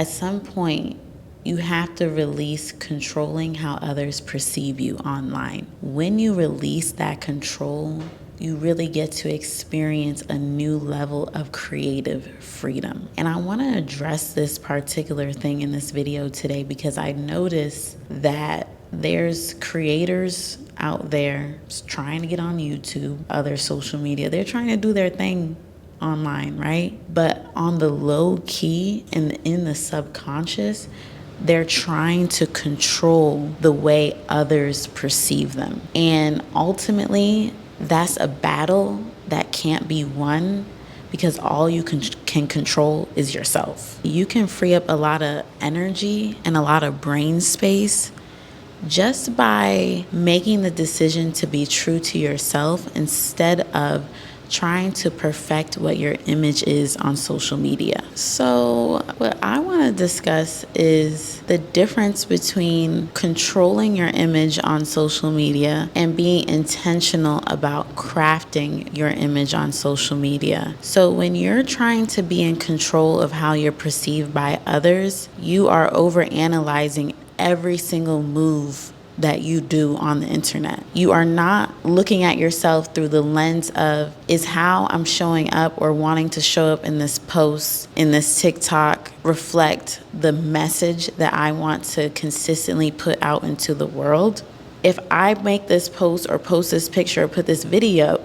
At some point, you have to release controlling how others perceive you online. When you release that control, you really get to experience a new level of creative freedom. And I want to address this particular thing in this video today because I noticed that there's creators out there trying to get on YouTube, other social media. They're trying to do their thing online, right? But on the low key and in the subconscious, they're trying to control the way others perceive them. And ultimately, that's a battle that can't be won because all you can control is yourself. You can free up a lot of energy and a lot of brain space just by making the decision to be true to yourself instead of trying to perfect what your image is on social media. So what I want to discuss is the difference between controlling your image on social media and being intentional about crafting your image on social media. So when you're trying to be in control of how you're perceived by others, you are overanalyzing every single move that you do on the internet. You are not looking at yourself through the lens of, is how I'm showing up or wanting to show up in this post, in this TikTok, reflect the message that I want to consistently put out into the world? If I make this post or post this picture or put this video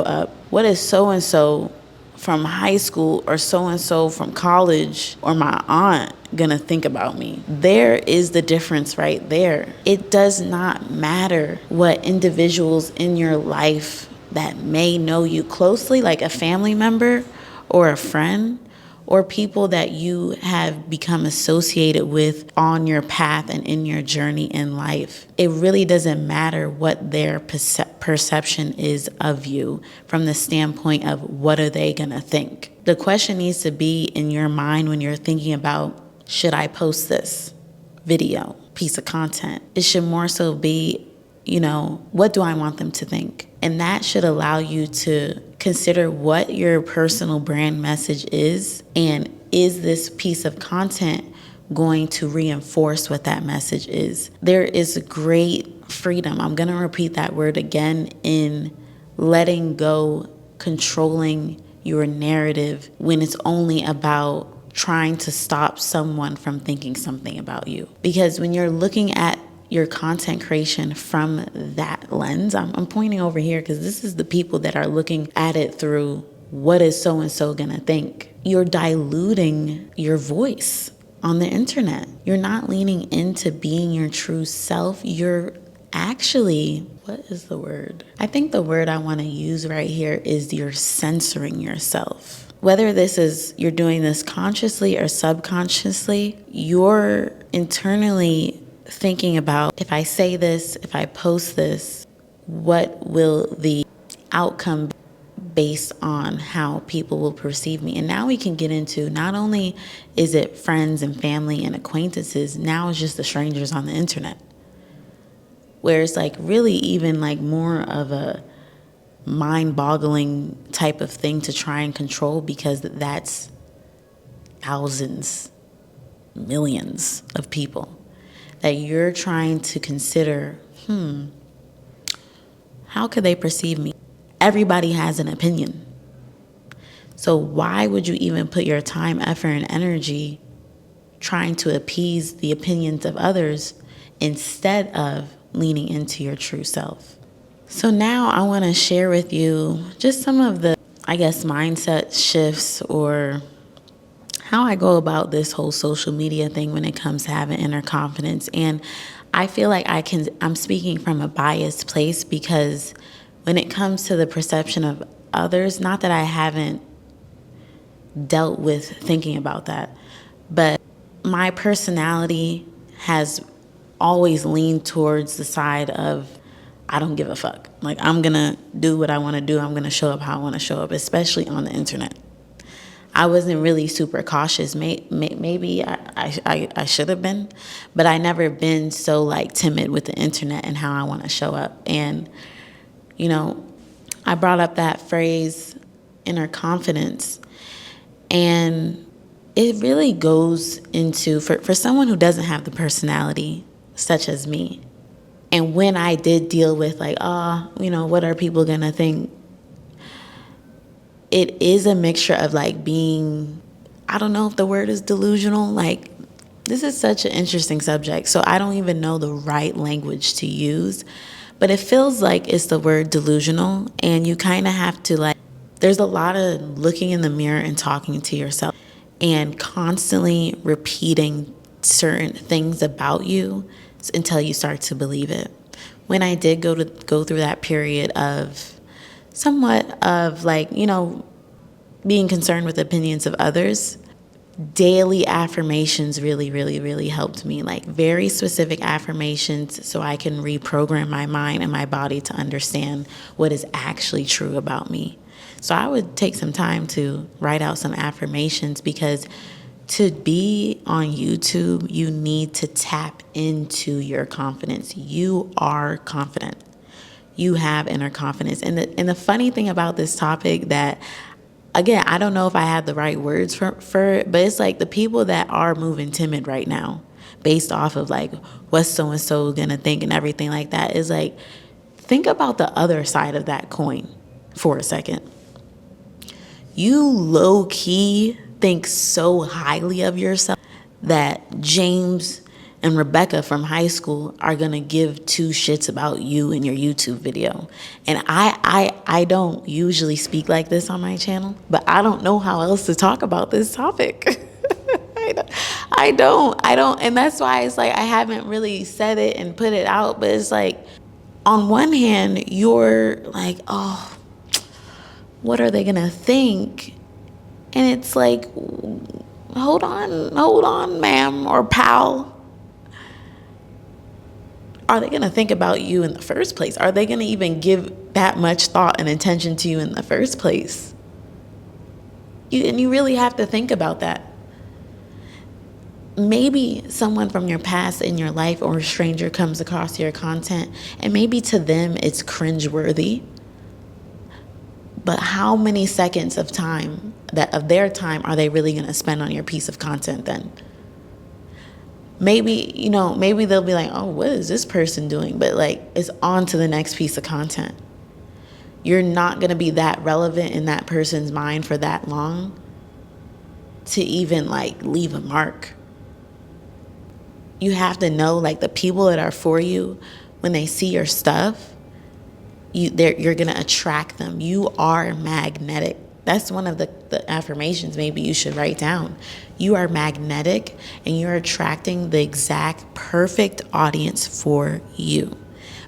up, what is so-and-so from high school or so-and-so from college or my aunt gonna think about me? There is the difference right there. It does not matter what individuals in your life that may know you closely, like a family member or a friend, or people that you have become associated with on your path and in your journey in life. It really doesn't matter what their perception is of you from the standpoint of what are they gonna think. The question needs to be in your mind when you're thinking about, should I post this video, piece of content? It should more so be, what do I want them to think? And that should allow you to consider what your personal brand message is, and is this piece of content going to reinforce what that message is? There is great freedom, I'm going to repeat that word again, in letting go, controlling your narrative when it's only about trying to stop someone from thinking something about you. Because when you're looking at your content creation from that lens, I'm pointing over here because this is the people that are looking at it through, what is so-and-so gonna think? You're diluting your voice on the internet. You're not leaning into being your true self. You're actually, what is the word? I think the word I want to use right here is you're censoring yourself. Whether this is you're doing this consciously or subconsciously, you're internally thinking about, if I say this, if I post this, what will the outcome be based on how people will perceive me? And now we can get into, not only is it friends and family and acquaintances, now it's just the strangers on the internet, where it's like really even like more of a mind-boggling type of thing to try and control, because that's thousands, millions of people that you're trying to consider, how could they perceive me? Everybody has an opinion. So why would you even put your time, effort, and energy trying to appease the opinions of others instead of leaning into your true self? So now I want to share with you just some of the, mindset shifts, or how I go about this whole social media thing when it comes to having inner confidence. And I feel like I'm speaking from a biased place, because when it comes to the perception of others, not that I haven't dealt with thinking about that, but my personality has always leaned towards the side of, I don't give a fuck. Like, I'm going to do what I want to do. I'm going to show up how I want to show up, especially on the internet. I wasn't really super cautious. Maybe I should have been, but I never been so like timid with the internet and how I want to show up. And, I brought up that phrase, inner confidence. And it really goes into, for someone who doesn't have the personality such as me, and when I did deal with like, what are people gonna think? It is a mixture of like being, I don't know if the word is delusional. Like, this is such an interesting subject, so I don't even know the right language to use, but it feels like it's the word delusional, and you kind of have to like, there's a lot of looking in the mirror and talking to yourself and constantly repeating certain things about you until you start to believe it. When I did go through that period of somewhat of like, being concerned with opinions of others, daily affirmations really, really, really helped me. Like very specific affirmations so I can reprogram my mind and my body to understand what is actually true about me. So I would take some time to write out some affirmations, because to be on YouTube, you need to tap into your confidence. You are confident. You have inner confidence. And the funny thing about this topic that, again, I don't know if I have the right words for it, but it's like the people that are moving timid right now based off of like what's so-and-so gonna think and everything like that, is like, think about the other side of that coin for a second. You low-key think so highly of yourself that James and Rebecca from high school are gonna give two shits about you in your YouTube video. And I don't usually speak like this on my channel, but I don't know how else to talk about this topic. I don't, and that's why it's like I haven't really said it and put it out, but it's like, on one hand, you're like, oh, what are they gonna think? And it's like, hold on, ma'am or pal. Are they gonna think about you in the first place? Are they gonna even give that much thought and attention to you in the first place? You really have to think about that. Maybe someone from your past in your life or a stranger comes across your content, and maybe to them it's cringeworthy. But how many seconds of their time are they really going to spend on your piece of content then? Maybe they'll be like, oh, what is this person doing? But like, it's on to the next piece of content. You're not going to be that relevant in that person's mind for that long to even like leave a mark. You have to know, like, the people that are for you, when they see your stuff, you're going to attract them. You are magnetic. That's one of the affirmations maybe you should write down. You are magnetic, and you're attracting the exact perfect audience for you.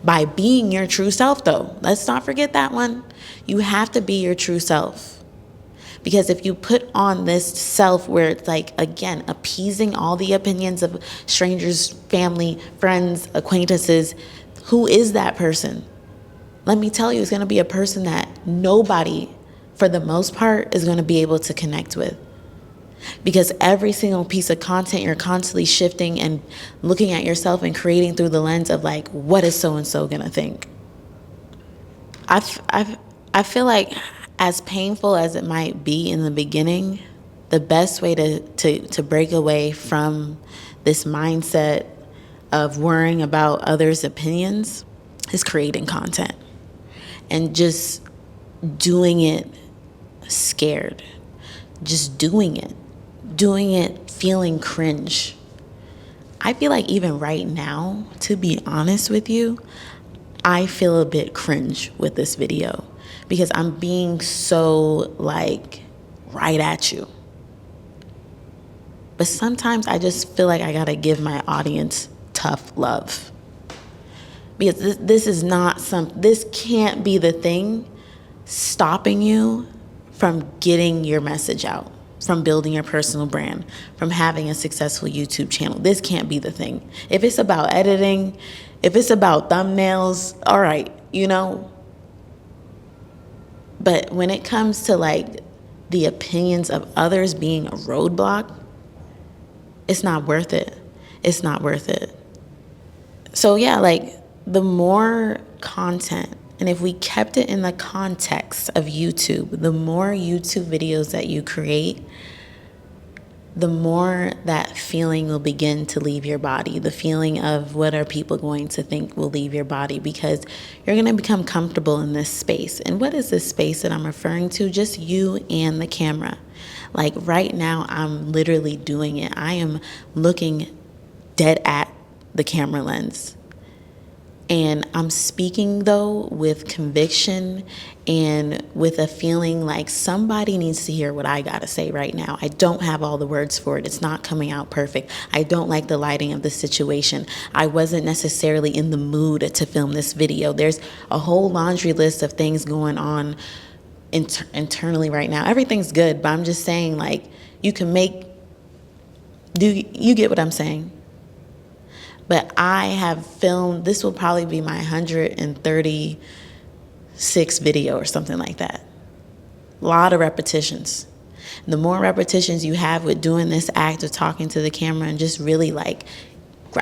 By being your true self, though. Let's not forget that one. You have to be your true self. Because if you put on this self where it's like, again, appeasing all the opinions of strangers, family, friends, acquaintances, who is that person? Let me tell you, it's going to be a person that nobody, for the most part, is going to be able to connect with. Because every single piece of content, you're constantly shifting and looking at yourself and creating through the lens of like, what is so-and-so going to think? I feel like, as painful as it might be in the beginning, the best way to break away from this mindset of worrying about others' opinions is creating content and just doing it scared, just doing it feeling cringe. I feel like even right now, to be honest with you, I feel a bit cringe with this video because I'm being so like right at you. But sometimes I just feel like I gotta give my audience tough love. Because this can't be the thing stopping you from getting your message out, from building your personal brand, from having a successful YouTube channel. This can't be the thing. If it's about editing, if it's about thumbnails, all right, But when it comes to like the opinions of others being a roadblock, it's not worth it. It's not worth it. So yeah, like the more content, and if we kept it in the context of YouTube, the more YouTube videos that you create, the more that feeling will begin to leave your body. The feeling of what are people going to think will leave your body, because you're going to become comfortable in this space. And what is this space that I'm referring to? Just you and the camera. Like right now, I'm literally doing it. I am looking dead at the camera lens. And I'm speaking, though, with conviction and with a feeling like somebody needs to hear what I got to say right now. I don't have all the words for it. It's not coming out perfect. I don't like the lighting of the situation. I wasn't necessarily in the mood to film this video. There's a whole laundry list of things going on internally right now. Everything's good, but I'm just saying, like, you get what I'm saying? But I have filmed, this will probably be my 136 video or something like that. A lot of repetitions. The more repetitions you have with doing this act of talking to the camera and just really like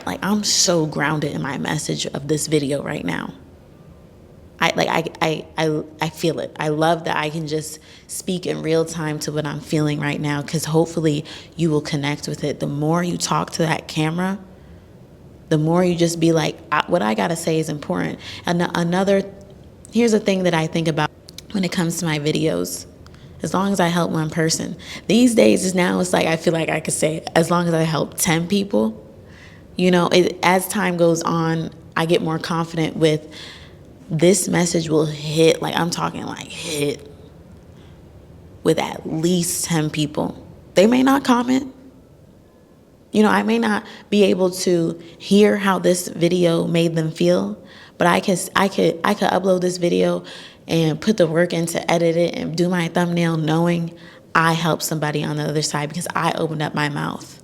I'm so grounded in my message of this video right now. I feel it. I love that I can just speak in real time to what I'm feeling right now, because hopefully you will connect with it. The more you talk to that camera, the more you just be like, what I gotta say is important. And here's a thing that I think about when it comes to my videos. As long as I help one person. These days it's like I feel like I could say, as long as I help 10 people, as time goes on, I get more confident with this message will hit, like I'm talking like hit with at least 10 people. They may not comment. I may not be able to hear how this video made them feel, but I could upload this video and put the work in to edit it and do my thumbnail, knowing I helped somebody on the other side because I opened up my mouth.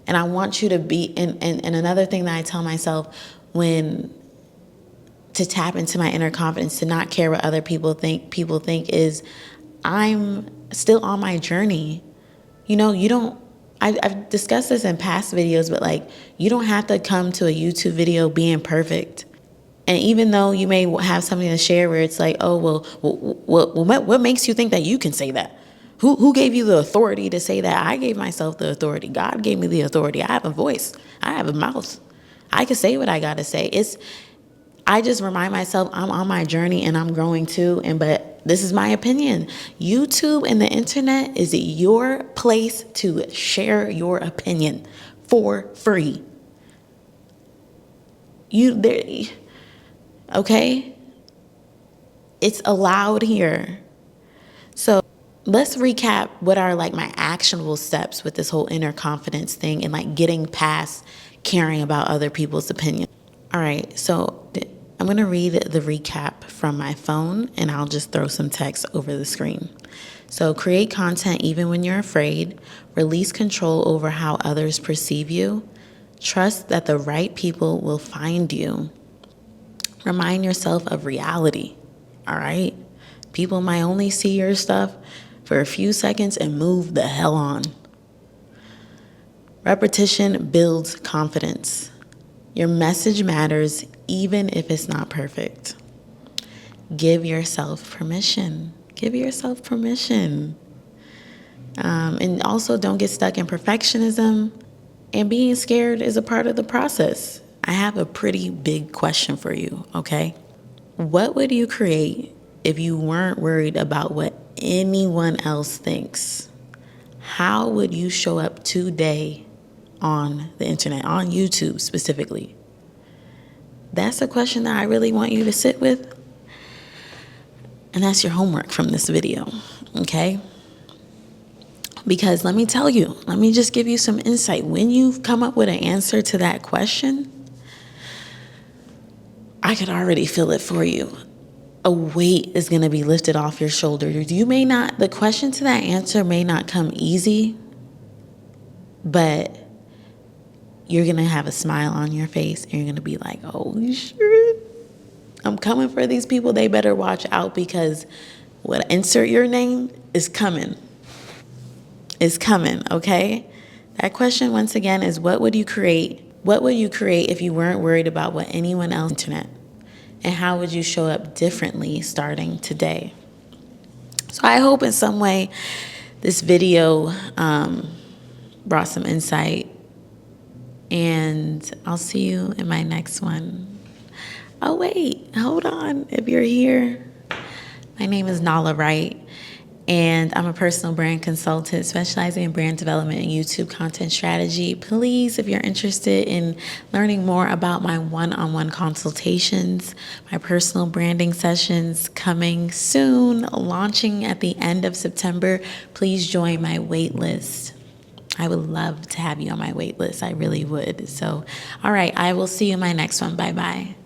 And I want you to be, and another thing that I tell myself to tap into my inner confidence, to not care what other people think is I'm still on my journey. I've discussed this in past videos, but like, you don't have to come to a YouTube video being perfect. And even though you may have something to share where it's like, oh, well, what makes you think that you can say that? Who gave you the authority to say that? I gave myself the authority. God gave me the authority. I have a voice. I have a mouth. I can say what I got to say. I just remind myself I'm on my journey and I'm growing too. But this is my opinion. YouTube and the internet is your place to share your opinion for free. Okay? It's allowed here. So let's recap what are like my actionable steps with this whole inner confidence thing and like getting past caring about other people's opinion. All right, so I'm going to read the recap from my phone, and I'll just throw some text over the screen. So create content even when you're afraid. Release control over how others perceive you. Trust that the right people will find you. Remind yourself of reality, all right? People might only see your stuff for a few seconds and move the hell on. Repetition builds confidence. Your message matters even if it's not perfect. Give yourself permission. Give yourself permission. And also don't get stuck in perfectionism. And being scared is a part of the process. I have a pretty big question for you, okay? What would you create if you weren't worried about what anyone else thinks? How would you show up today on the internet, on YouTube specifically? That's a question that I really want you to sit with. And that's your homework from this video, okay? Because let me tell you, let me just give you some insight. When you've come up with an answer to that question, I could already feel it for you. A weight is going to be lifted off your shoulders. The question to that answer may not come easy, but you're going to have a smile on your face and you're going to be like, holy shit, I'm coming for these people. They better watch out because insert your name is coming. It's coming, okay? That question, once again, is what would you create? What would you create if you weren't worried about what anyone else on the internet? And how would you show up differently starting today? So I hope in some way this video brought some insight. And I'll see you in my next one. Oh, wait, hold on. If you're here, my name is Nala Wright, and I'm a personal brand consultant specializing in brand development and YouTube content strategy. Please, if you're interested in learning more about my one-on-one consultations, my personal branding sessions coming soon, launching at the end of September, please join my waitlist. I would love to have you on my wait list. I really would. So, all right, I will see you in my next one. Bye-bye.